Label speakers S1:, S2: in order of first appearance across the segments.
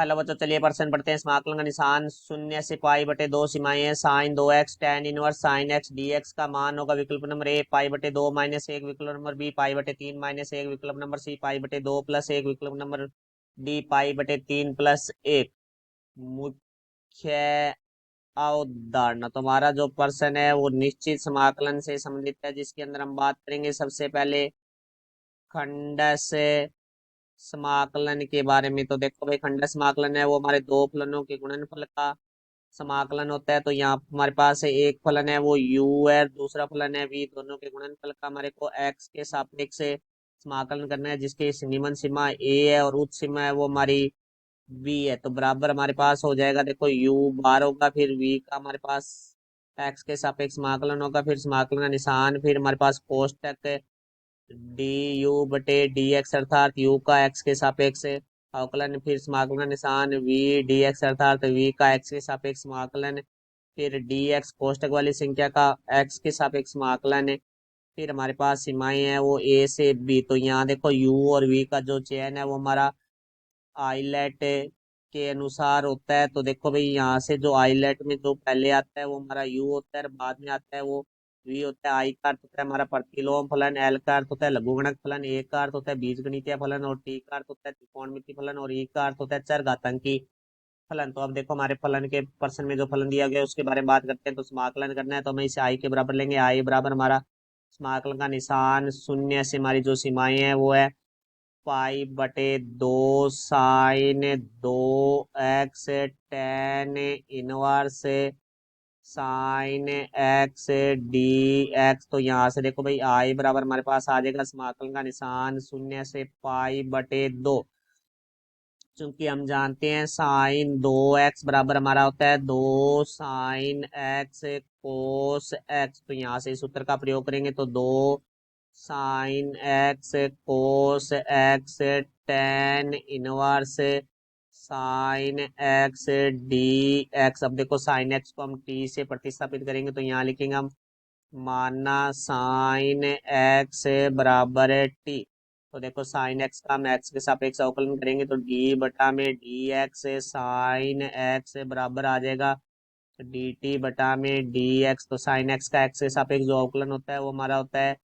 S1: Hello बच्चों, चलिए प्रश्न पढ़ते हैं। समाकलन का निशान शून्य से पाई बटे दो सीमाएं हैं। साइन दो x tan inverse sine x D x का मान होगा विकल्प नंबर ए पाई बटे दो माइनस एक, विकल्प नंबर बी पाई बटे तीन माइनस एक, विकल्प नंबर सी पाई बटे दो प्लस एक, विकल्प नंबर डी पाई बटे तीन प्लस एक। मुख्य अवधारणा, तुम्हारा जो प्रश्न है वो निश्चित समाकलन से संबंधित है, जिसके अंदर हम बात करेंगे सबसे पहले खंडस समाकलन के बारे में। तो देखो भाई, खंड समाकलन है वो हमारे दो फलनों के गुणनफल का समाकलन होता है। तो यहाँ हमारे पास है एक फलन है वो u है, दूसरा फलन है v। दोनों के गुणनफल का हमारे को x के सापेक्ष से समाकलन करना है, जिसकी निम्न सीमा a है और उच्च सीमा है वो हमारी v है। तो बराबर हमारे पास हो जाएगा, देखो u बार होगा, फिर v का हमारे पास x के सापेक्ष समाकलन होगा, फिर समाकलन का निशान, फिर हमारे पास कोष्टक डी यू बटे डी एक्स अर्थात यू का एक्स के सापेक्ष अवकलन, फिर समाकलन निशान वी डी एक्स अर्थात वी का एक्स के सापेक्ष समाकलन, फिर डी एक्स कोष्टक वाली संख्या का एक्स के सापेक्ष समाकलन। फिर हमारे पास सीमाएं हैं वो ए से बी। तो यहाँ देखो यू और वी का जो चयन है वो हमारा आइलेट के अनुसार होता है। तो देखो भाई, यहाँ से जो आइलेट में जो पहले आता है वो हमारा यू होता है और बाद में आता है वो वी होता है। आई का अर्थ होता है हमारा प्रतिलोम फलन, एल का अर्थ होता है लघुगणक फलन, ए का अर्थ होता है बीजगणितीय फलन और टी का अर्थ होता है त्रिकोणमितीय फलन और ई का अर्थ होता है चरघातांकी फलन। तो अब देखो हमारे फलन के प्रश्न में जो फलन दिया गया है उसके बारे में बात करते हैं। तो समाकलन करना है तो हमें इसे आई के बराबर लेंगे। आई बराबर हमारा समाकलन का निशान शून्य से हमारी जो सीमाएं हैं वो है पाई बटे दो साइन दो x tan inverse sine x D x. तो यहाँ से देखो भाई, आई बराबर हमारे पास आ जाएगा समाकलन का निशान शून्य से पाई बटे दो। चूंकि हम जानते हैं साइन दो एक्स बराबर हमारा होता है दो साइन एक्स कोस एक्स। तो यहाँ से इस सूत्र का प्रयोग करेंगे तो दो sine x cos x tan inverse sine x D x. अब देखो साइन एक्स को हम टी से प्रतिस्थापित करेंगे तो यहाँ लिखेंगे हम माना साइन एक्स बराबर है टी। तो देखो साइन एक्स का हम एक्स के सापेक्ष अवकलन करेंगे तो डी बटा में डी एक्स साइन एक्स बराबर आ जाएगा डी टी बटा में डी एक्स। तो साइन एक्स का एक्स के सापेक्ष जो अवकलन होता है वो हमारा होता है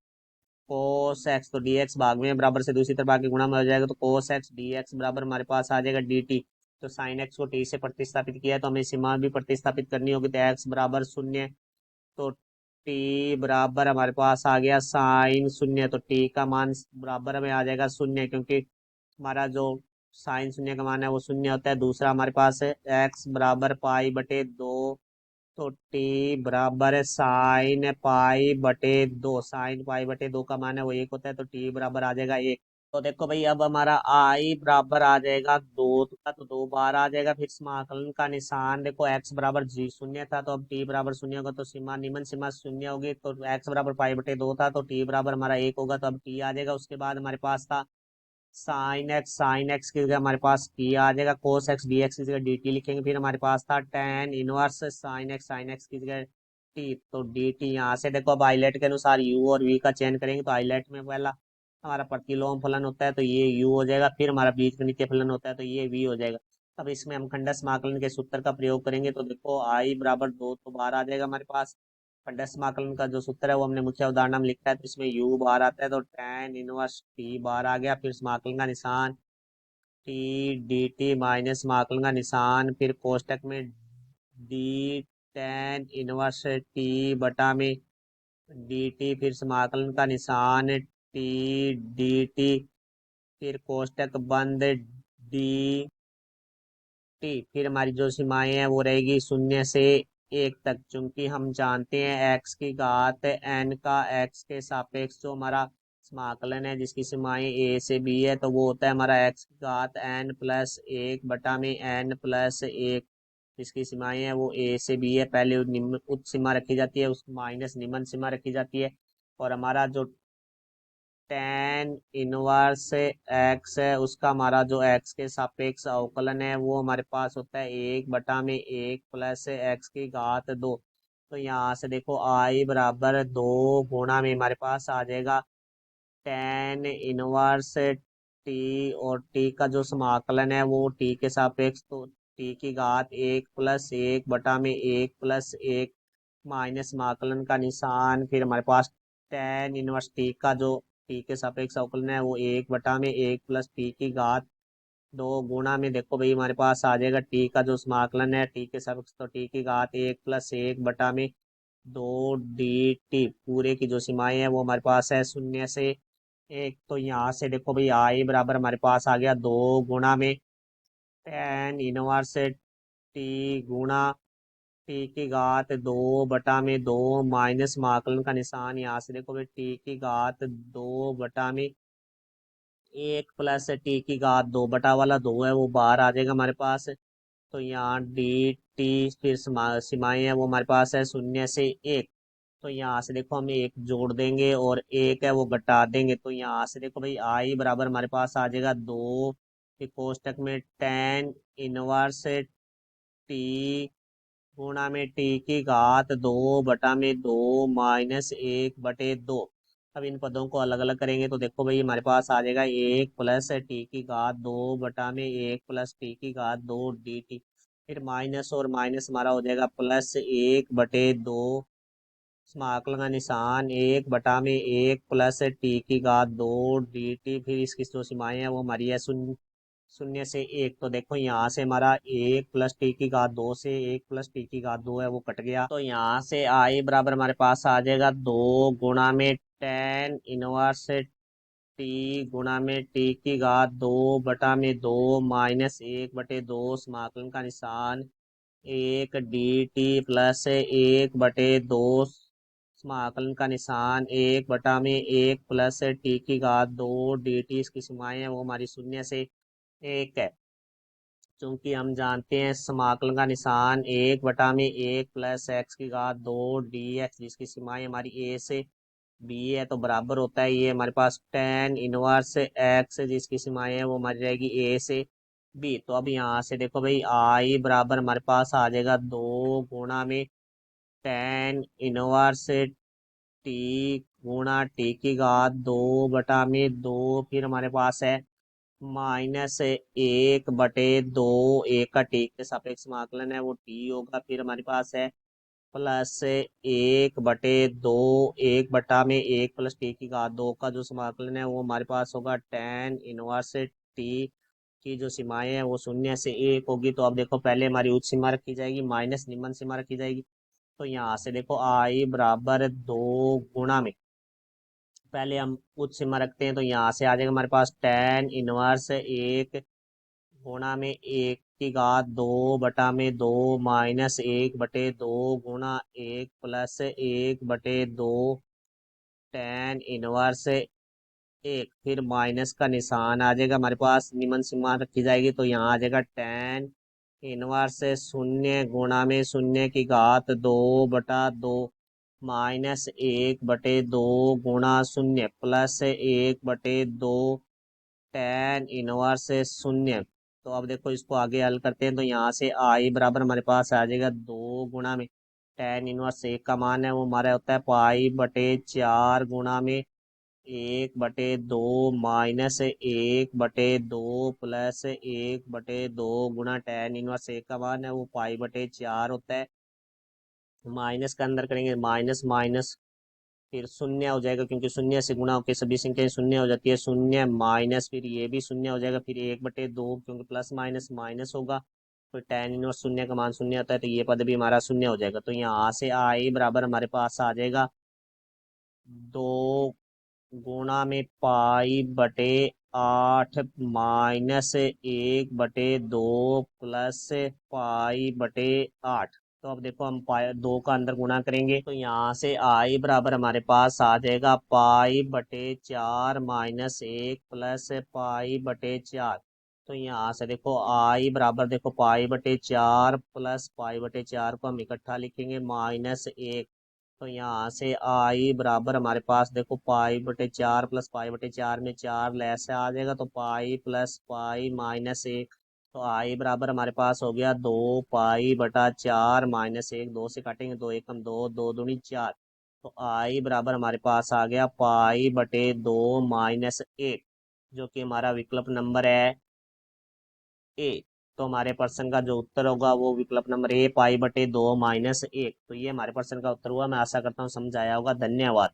S1: कोस एक्स। तो डी एक्स भाग में बराबर से दूसरी तरफ आगे गुणा में हो जाएगा तो कोस एक्स डी एक्स बराबर हमारे पास आ जाएगा डी टी। तो साइन एक्स को टी से प्रतिस्थापित किया है तो हमें सीमा भी प्रतिस्थापित करनी होगी। तो एक्स बराबर शून्य, तो टी बराबर हमारे पास आ गया साइन शून्य। तो टी का मान बराबर में आ जाएगा शून्य, क्योंकि हमारा जो साइन शून्य का मान है वो शून्य होता है। दूसरा हमारे पास है एक्स बराबर पाई बटे दो। तो टी बराबर है साइन पाई बटे दो। साइन पाई बटे दो का मान है वो एक होता है, तो टी बराबर आ जाएगा एक। तो देखो भाई, अब हमारा आई बराबर आ जाएगा दो का, तो दो बार आ जाएगा। फिर समाकलन का निशान देखो एक्स बराबर जी शून्य था, तो अब टी बराबर शून्य होगा तो सीमा निम्न सीमा शून्य होगी। तो एक्स बराबर पाई बटे दो था तो टी बराबर हमारा एक होगा, तो अब टी आ जाएगा। उसके बाद हमारे पास था साइन एक्स की जगह हमारे पास टी आ जाएगा, कोस एक्स डी एक्स की जगह डी टी लिखेंगे। फिर हमारे पास था टेन इनवर्स साइन एक्स की जगह टी, तो डी टी। यहाँ से देखो अब आइलेट के अनुसार यू और वी का चयन करेंगे तो आइलेट में पहला हमारा प्रतिलोम फलन होता है तो ये यू हो जाएगा, फिर हमारा बीजगणितीय फलन होता है तो ये वी हो जाएगा। अब इसमें हम खंड समाकलन के सूत्र का प्रयोग करेंगे तो देखो आई बराबर दो तो बार आ जाएगा हमारे पास। खंड समाकलन का जो सूत्र है वो हमने मुख्य अवधारणा में लिखा है, तो इसमें यू बार आता है तो टेन इनवर्स टी बार आ गया। फिर समाकलन का निशान टी डी टी माइनस समाकलन का निशान, फिर कोष्टक में डी टेन इनवर्स टी बटा में डी टी, फिर समाकलन का निशान टी डी टी, फिर कोष्टक बंद डी टी। फिर हमारी जो सीमाएं हैं वो रहेगी शून्य से एक तक। चूंकि हम जानते हैं एक्स की घात एन का एक्स के सापेक्ष जो हमारा समाकलन है जिसकी सीमाएं ए से बी है, तो वो होता है हमारा एक्स की घात एन प्लस एक बटा में एन प्लस एक। जिसकी सीमाएं हैं वो ए से बी है। पहले निम्न उच्च सीमा रखी जाती है, उस माइनस निम्न सीमा रखी जाती है। और हमारा जो टेन इनवर्स एक्स है उसका हमारा जो एक्स के सापेक्ष अवकलन है वो हमारे पास होता है एक बटा में एक प्लस एक्स की घात दो। तो यहाँ से देखो आई बराबर दो गुणा में हमारे पास आ जाएगा टेन इनवर्स टी और टी का जो समाकलन है वो टी के सापेक्ष, तो टी की घात 1+1/1+1 माइनस समाकलन का निशान, फिर हमारे पास tan इनवर्स टी का जो टी के सापेक्ष अवकलन है वो 1/1+t की घात 2 गुणा में देखो भाई हमारे पास आ जाएगा टी का जो समाकलन है टी के सापेक्ष, तो टी की घात 1+1/2 dt पूरे की जो सीमाएं है वो हमारे पास है 0 से 1। तो यहाँ से देखो भाई आई बराबर हमारे पास आ गया 2 गुणा में tan इनवर्स टी गुणा टी की घात 2/2 माइनस समाकलन का निशान, यहाँ से देखो भाई टी की घात 2/1 + t की घात 2 वाला 2 है वो बाहर आ जाएगा हमारे पास। तो यहाँ डी टी फिर सीमाएं है वो हमारे पास है 0 से 1। तो यहाँ से देखो हम एक जोड़ देंगे और एक है वो घटा देंगे, तो यहाँ से देखो भाई आई बराबर हमारे पास आ जाएगा 2 फिर कोष्टक में tan इनवर्स टी गुणा में टी की घात 2/2 -1/2। अब इन पदों को अलग अलग करेंगे तो देखो भाई हमारे पास आ जाएगा 1+t की घात 2/1+t की घात 2 dt, फिर माइनस और माइनस हमारा हो जाएगा +1/2 समाकलन का निशान 1/1 + t की घात 2 dt, फिर इसकी जो सीमाएं है वो हमारी है 0 से 1। तो देखो यहाँ से हमारा 1+t की घात 2 से 1+t की घात 2 है वो कट गया, तो यहाँ से आई बराबर हमारे पास आ जाएगा 2 गुणा में tan इनवर्स टी गुणा में टी की घात 2/2 -1/2 समाकलन का निशान 1 dt +1/2 समाकलन का निशान 1/1 + t की घात 2 dt, इसकी सीमाएं हैं वो हमारी 0 से 1 है। चूंकि हम जानते हैं समाकलन का निशान 1/1 + x की घात 2 dx, जिसकी सीमाएं हमारी a से b है तो बराबर होता है ये हमारे पास tan इनवर्स x, जिसकी सीमाएं है वो हमारी रहेगी a से b। तो अब यहाँ से देखो भाई आई बराबर हमारे पास आ जाएगा 2 गुणा में tan इनवर्स टी गुणा टी की घात 2/2, फिर हमारे पास है -1/2, एक का टी के सापेक्ष समाकलन है वो टी होगा, फिर हमारे पास है +1/2, 1/1 + t की घात 2 का जो समाकलन है वो हमारे पास होगा tan इनवर्स टी की जो सीमाएं है वो 0 से 1 होगी। तो अब देखो पहले हमारी उच्च सीमा रखी जाएगी माइनस निम्न सीमा रखी जाएगी, तो यहाँ से देखो आई बराबर 2 गुणा में पहले हम उच्च सीमा रखते हैं, तो यहाँ से आ जाएगा हमारे पास tan इनवर्स 1 गुणा में 1 की घात 2/2 -1/2 गुणा 1+1/2 tan इनवर्स 1, फिर माइनस का निशान आ जाएगा हमारे पास, निम्न सीमा रखी जाएगी तो यहाँ आ जाएगा tan इनवर्स 0 गुणा में 0 की घात 2/2 -1/2 गुणा 0 +1/2 tan इनवर्स 0। तो अब देखो इसको आगे हल करते हैं, तो यहाँ से आई बराबर हमारे पास आ जाएगा 2 गुणा में tan इनवर्स 1 का मान है वो हमारा होता है π/4 गुणा में 1/2 -1/2 +1/2 गुणा tan इनवर्स 1 का मान है वो π/4 होता है। माइनस का अंदर करेंगे माइनस माइनस फिर शून्य हो जाएगा, क्योंकि शून्य से गुणा होकर सभी संख्याएं शून्य हो जाती है, शून्य माइनस फिर ये भी शून्य हो जाएगा, फिर 1/2 क्योंकि प्लस माइनस माइनस होगा, फिर tan इनवर्स शून्य का मान शून्य होता है तो ये पद भी हमारा शून्य हो जाएगा। तो यहाँ से आई बराबर हमारे पास आ जाएगा 2 गुणा में π/8 -1/2 +π/8। तो अब देखो हम पाई 2 का अंदर गुणा करेंगे, तो यहाँ से आई बराबर हमारे पास आ जाएगा π/4 -1 +π/4। तो यहाँ से देखो आई बराबर देखो π/4 +π/4 को हम इकट्ठा लिखेंगे -1। तो यहाँ से आई बराबर हमारे पास देखो π/4 + π/4 में 4 लैस आ जाएगा, तो पाई प्लस पाई -1। तो आई बराबर हमारे पास हो गया 2π/4 -1, 2 से काटेंगे 2 एकम 2, 2 दूनी 4। तो आई बराबर हमारे पास आ गया π/2 -1। जो कि हमारा विकल्प नंबर है ए। तो हमारे प्रश्न का जो उत्तर होगा वो विकल्प नंबर ए, पाई बटे 2 - 1। तो ये हमारे प्रश्न का उत्तर हुआ। मैं आशा करता हूँ समझ आया होगा। धन्यवाद।